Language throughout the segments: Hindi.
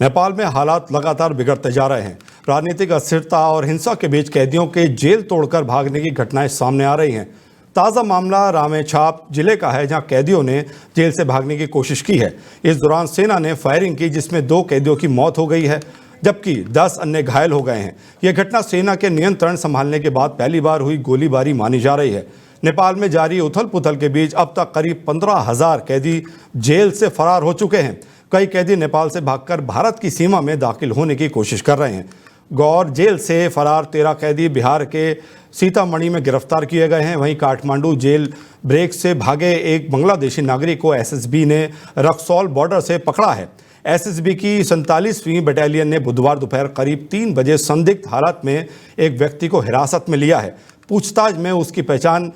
नेपाल में हालात लगातार बिगड़ते जा रहे हैं। राजनीतिक अस्थिरता और हिंसा के बीच कैदियों के जेल तोड़कर भागने की घटनाएं सामने आ रही हैं। ताज़ा मामला रामेछाप जिले का है, जहां कैदियों ने जेल से भागने की कोशिश की है। इस दौरान सेना ने फायरिंग की, जिसमें 2 कैदियों की मौत हो गई है, जबकि 10 अन्य घायल हो गए हैं। यह घटना सेना के नियंत्रण संभालने के बाद पहली बार हुई गोलीबारी मानी जा रही है। नेपाल में जारी उथल पुथल के बीच अब तक करीब 15,000 कैदी जेल से फरार हो चुके हैं। कई कैदी नेपाल से भागकर भारत की सीमा में दाखिल होने की कोशिश कर रहे हैं। गौर जेल से फरार 13 कैदी बिहार के सीतामढ़ी में गिरफ्तार किए गए हैं। वहीं काठमांडू जेल ब्रेक से भागे एक बांग्लादेशी नागरिक को एसएसबी ने रक्सौल बॉर्डर से पकड़ा है। एसएसबी की 47वीं बटालियन ने बुधवार दोपहर करीब 3 बजे संदिग्ध हालत में एक व्यक्ति को हिरासत में लिया है। पूछताछ में उसकी पहचान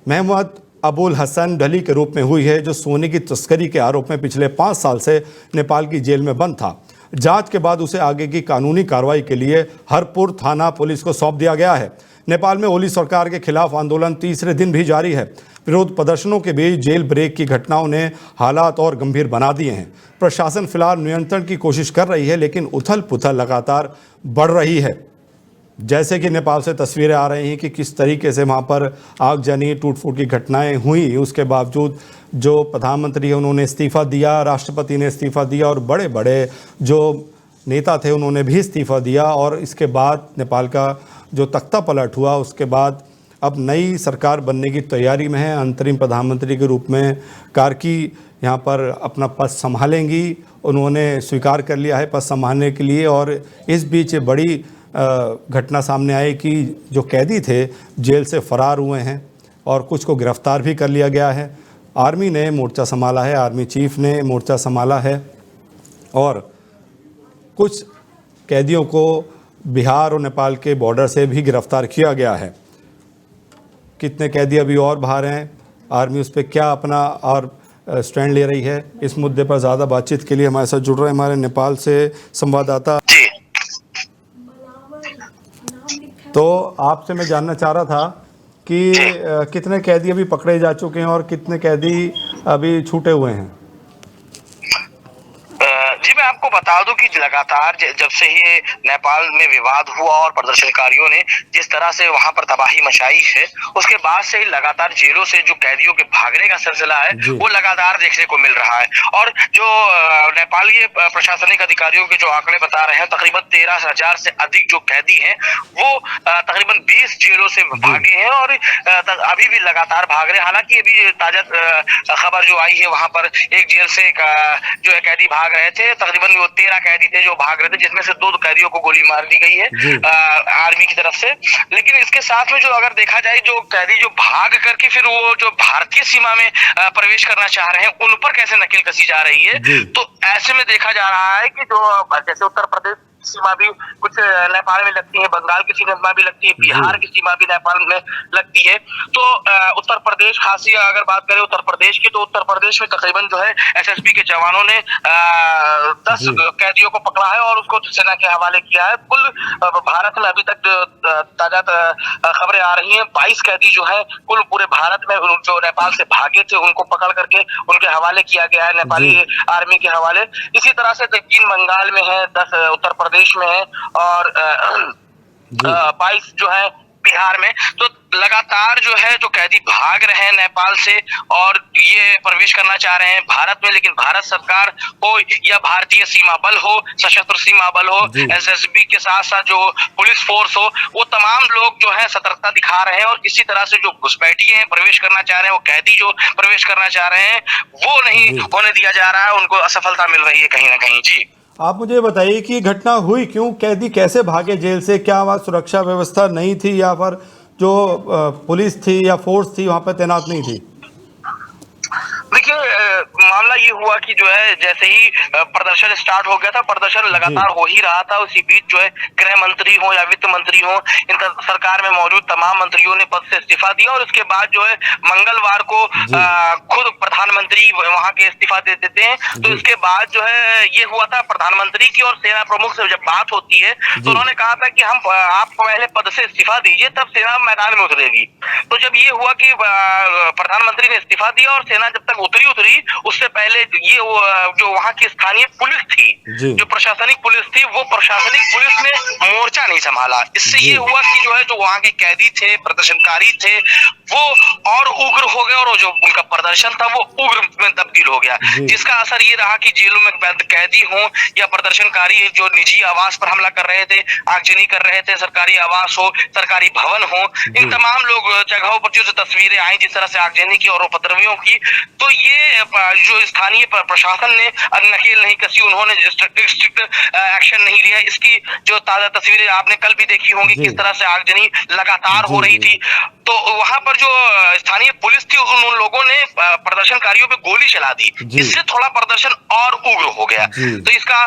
मोहम्मद अबुल हसन ढली के रूप में हुई है, जो सोने की तस्करी के आरोप में पिछले 5 साल से नेपाल की जेल में बंद था। जांच के बाद उसे आगे की कानूनी कार्रवाई के लिए हरपुर थाना पुलिस को सौंप दिया गया है। नेपाल में ओली सरकार के खिलाफ आंदोलन तीसरे दिन भी जारी है। विरोध प्रदर्शनों के बीच जेल ब्रेक की घटनाओं ने हालात और गंभीर बना दिए हैं। प्रशासन फिलहाल नियंत्रण की कोशिश कर रही है, लेकिन उथल पुथल लगातार बढ़ रही है। जैसे कि नेपाल से तस्वीरें आ रही हैं कि किस तरीके से वहाँ पर आगजनी टूट फूट की घटनाएं हुई। उसके बावजूद जो प्रधानमंत्री है उन्होंने इस्तीफ़ा दिया, राष्ट्रपति ने इस्तीफ़ा दिया और बड़े बड़े जो नेता थे उन्होंने भी इस्तीफ़ा दिया। और इसके बाद नेपाल का जो तख्ता पलट हुआ, उसके बाद अब नई सरकार बनने की तैयारी में है। अंतरिम प्रधानमंत्री के रूप में कार्की यहाँ पर अपना पद संभालेंगी। उन्होंने स्वीकार कर लिया है पद संभालने के लिए। और इस बीच बड़ी घटना सामने आई कि जो कैदी थे जेल से फरार हुए हैं और कुछ को गिरफ्तार भी कर लिया गया है। आर्मी ने मोर्चा संभाला है, आर्मी चीफ ने मोर्चा संभाला है और कुछ कैदियों को बिहार और नेपाल के बॉर्डर से भी गिरफ्तार किया गया है। कितने कैदी अभी और बाहर हैं, आर्मी उस पर क्या अपना और स्टैंड ले रही है, इस मुद्दे पर ज़्यादा बातचीत के लिए हमारे साथ जुड़ रहे हैं हमारे नेपाल से संवाददाता। तो आपसे मैं जानना चाह रहा था कि कितने कैदी अभी पकड़े जा चुके हैं और कितने कैदी अभी छूटे हुए हैं। जी मैं आपको बता दूं कि लगातार जब से ही नेपाल में विवाद हुआ और प्रदर्शनकारियों ने जिस तरह से वहां पर तबाही मचाई है, उसके बाद से ही लगातार जेलों से जो कैदियों के भागने का सिलसिला है वो लगातार देखने को मिल रहा है। और जो नेपाली प्रशासनिक अधिकारियों के जो आंकड़े बता रहे हैं, तकरीबन 13,000 से अधिक जो कैदी हैं वो तकरीबन 20 जेलों से भागे हैं और अभी भी लगातार भाग रहे हैं। हालांकि अभी ताजा खबर जो आई है, वहां पर एक जेल से जो है कैदी भाग रहे थे। तकरीबन वो 13 कैदी थे जो भाग रहे थे, जिसमें से 2 कैदियों को गोली मार दी गई है आर्मी की तरफ से। लेकिन इसके साथ में जो अगर देखा जाए, जो कैदी जो भाग करके फिर वो जो भारतीय सीमा में प्रवेश करना चाह रहे हैं, उन पर कैसे नकेल कसी जा रही है। तो ऐसे में देखा जा रहा है कि जो जैसे उत्तर प्रदेश सीमा भी कुछ नेपाल में लगती है, बंगाल की सीमा भी लगती है, बिहार की सीमा भी नेपाल में लगती है। तो उत्तर प्रदेश, खासी अगर बात करें उत्तर प्रदेश की, तो उत्तर प्रदेश में तकरीबन जो है एसएसबी के जवानों ने 10 कैदियों को पकड़ा है और उसको सेना के हवाले किया है। कुल भारत में अभी तक ताजा खबरें आ रही हैं, 22 कैदी जो है कुल पूरे भारत में जो नेपाल से भागे थे उनको पकड़ करके उनके हवाले किया गया है, नेपाली आर्मी के हवाले। इसी तरह से 3 बंगाल में है, 10 उत्तर प्रदेश में है और 22 जो है बिहार में। तो लगातार जो है जो कैदी भाग रहे हैं नेपाल से और ये प्रवेश करना चाह रहे हैं भारत में। लेकिन भारत सरकार हो या भारतीय सीमा बल हो, सशस्त्र सीमा बल हो, एसएसबी के साथ साथ जो पुलिस फोर्स हो, वो तमाम लोग जो है सतर्कता दिखा रहे हैं। और किसी तरह से जो घुसपैठिए हैं प्रवेश करना चाह रहे हैं, वो कैदी जो प्रवेश करना चाह रहे हैं वो नहीं होने दिया जा रहा है, उनको असफलता मिल रही है कहीं ना कहीं। जी आप मुझे बताइए कि घटना हुई क्यों, कैदी कैसे भागे जेल से? क्या वहाँ सुरक्षा व्यवस्था नहीं थी या फिर जो पुलिस थी या फोर्स थी वहाँ पर तैनात नहीं थी? देखिए मामला ये हुआ कि जो है जैसे ही प्रदर्शन स्टार्ट हो गया था, प्रदर्शन लगातार हो ही रहा था, उसी बीच जो है गृह मंत्री हो या वित्त मंत्री हो, इन सरकार में मौजूद तमाम मंत्रियों ने पद से इस्तीफा दिया। और उसके बाद जो है मंगलवार को खुद प्रधानमंत्री वहां के इस्तीफा दे देते हैं। तो इसके बाद जो है ये हुआ था, प्रधानमंत्री की और सेना प्रमुख से जब बात होती है तो उन्होंने कहा था कि हम आप पहले पद से इस्तीफा दीजिए, तब सेना मैदान में उतरेगी। तो जब ये हुआ कि प्रधानमंत्री ने इस्तीफा दिया और सेना जब तक उतरी खरी उतरी उससे पहले ये जो वहाँ की स्थानीय पुलिस थी, जो प्रशासनिक पुलिस थी, वो प्रशासनिक पुलिस ने मोर्चा नहीं संभाला। इससे ये हुआ कि जो है जो वहाँ के कैदी थे, प्रदर्शनकारी थे, वो और उग्र हो गए और जो उनका प्रदर्शन था वो उग्र में तब्दील हो गया, जिसका असर ये रहा कि जेलों में कैदी हों या प्रदर्शनकारी जो निजी आवास पर हमला कर रहे थे, आगजनी कर रहे थे, सरकारी आवास हो, सरकारी भवन हो, इन तमाम लोग जगहों पर जो तस्वीरें आई जिस तरह से आगजनी की और उपद्रवियों की, तो ये जो स्थानीय प्रशासन ने नकेल नहीं कसी, उन्होंने स्ट्रिक्ट एक्शन नहीं लिया। इसकी जो ताजा तस्वीरें आपने कल भी देखी होंगी किस तरह से आगजनी लगातार हो रही थी, तो वहां पर जो स्थानीय पुलिस थी उन लोगों ने प्रदर्शनकारियों पे गोली चला दी, जिससे थोड़ा प्रदर्शन और उग्र हो गया। तो इसका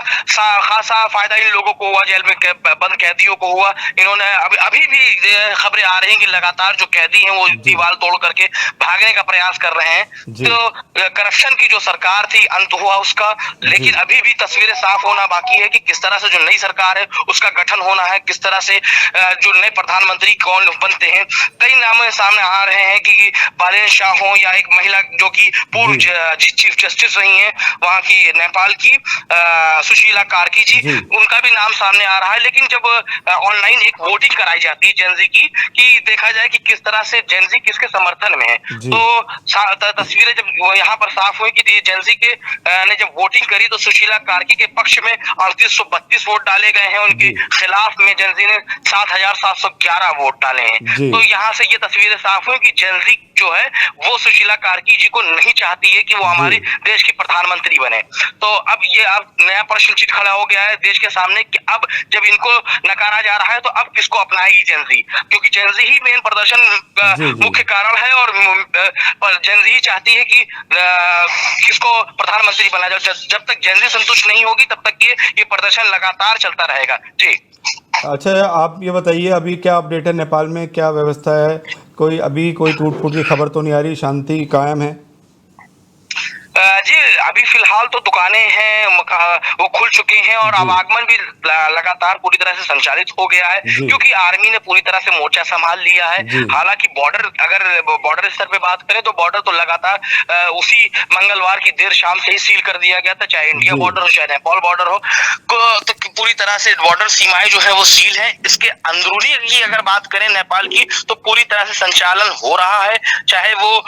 खासा फायदा इन लोगों को हुआ, जेल में बंद कैदियों को हुआ। इन्होंने अभी भी खबरें आ रही हैं कि लगातार जो कैदी हैं वो दीवार तोड़ करके भागने का प्रयास कर रहे हैं। तो करप्शन की जो सरकार थी अंत हुआ उसका, लेकिन अभी भी तस्वीरें साफ होना बाकी है कि किस तरह से जो नई सरकार है उसका गठन होना है, किस तरह से जो नए प्रधानमंत्री कौन बनते हैं। कई नाम सामने आ रहे हैं कि बालेन शाह हो या एक महिला जो कि पूर्व चीफ जस्टिस रही हैं वहां की नेपाल की सुशीला कार्की जी, उनका भी नाम सामने आ रहा है। लेकिन जब ऑनलाइन एक वोटिंग कराई जाती है जेनजी की, कि देखा जाए कि किस तरह से जेनजी किसके समर्थन में है, तो तस्वीरें जब यहाँ पर साफ हुई कि जेनजी के ने जब वोटिंग करी तो सुशीला कार्की के पक्ष में 3832 वोट डाले गए हैं, उनके खिलाफ में जेनजी ने 7711 वोट डाले हैं। तो यहाँ से ये तस्वीरें साफ हुई कि जेनजी जो है वो सुशीला कार्की जी को नहीं चाहती है कि वो हमारे देश की प्रधानमंत्री बने। तो अब नया प्रश्न चिन्ह खड़ा हो गया है देश के सामने कि अब जब इनको नकारा जा रहा है तो अब किसको अपनाएगी जेनजी, क्योंकि जेनजी ही मेन प्रदर्शन का मुख्य कारण है और जेनजी ही चाहती है कि किसको प्रधानमंत्री बना जाए। जब तक जेनजी संतुष्ट नहीं होगी तब तक ये प्रदर्शन लगातार चलता रहेगा। जी अच्छा, आप ये बताइए अभी क्या अपडेट है नेपाल में, क्या व्यवस्था है? कोई टूट फूट की खबर तो नहीं आ रही, शांति कायम है? जी अभी फिलहाल तो दुकानें हैं वो खुल चुकी हैं और आवागमन भी लगातार पूरी तरह से संचालित हो गया है, क्योंकि आर्मी ने पूरी तरह से मोर्चा संभाल लिया है। हालांकि बॉर्डर स्तर पे बात करें तो बॉर्डर तो लगातार उसी मंगलवार की देर शाम से ही सील कर दिया गया था, चाहे इंडिया बॉर्डर हो चाहे नेपाल बॉर्डर हो, तो पूरी तरह से बॉर्डर सीमाएं जो है वो सील है। इसके अंदरूनी की अगर बात करें नेपाल की तो पूरी तरह से संचालन हो रहा है, चाहे वो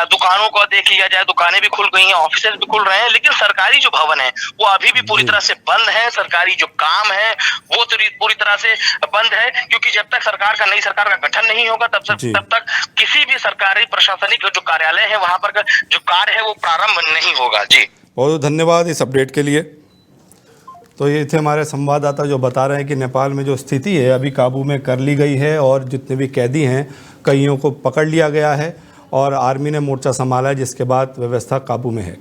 दुकानों को देख लिया जाए, दुकानें भी खुल गई हैं, ऑफिस भी खुल रहे हैं, लेकिन सरकारी जो भवन है वो अभी भी पूरी तरह से बंद है। सरकारी जो काम है वो पूरी तरह से बंद है, क्योंकि जब तक नई सरकार का गठन नहीं होगा तब तक किसी भी सरकारी प्रशासनिक जो कार्यालय है वहां पर जो कार्य है वो प्रारंभ नहीं होगा। जी बहुत धन्यवाद इस अपडेट के लिए। तो ये थे हमारे संवाददाता जो बता रहे हैं कि नेपाल में जो स्थिति है अभी काबू में कर ली गई है और जितने भी कैदी हैं कईयों को पकड़ लिया गया है और आर्मी ने मोर्चा संभाला है, जिसके बाद व्यवस्था काबू में है।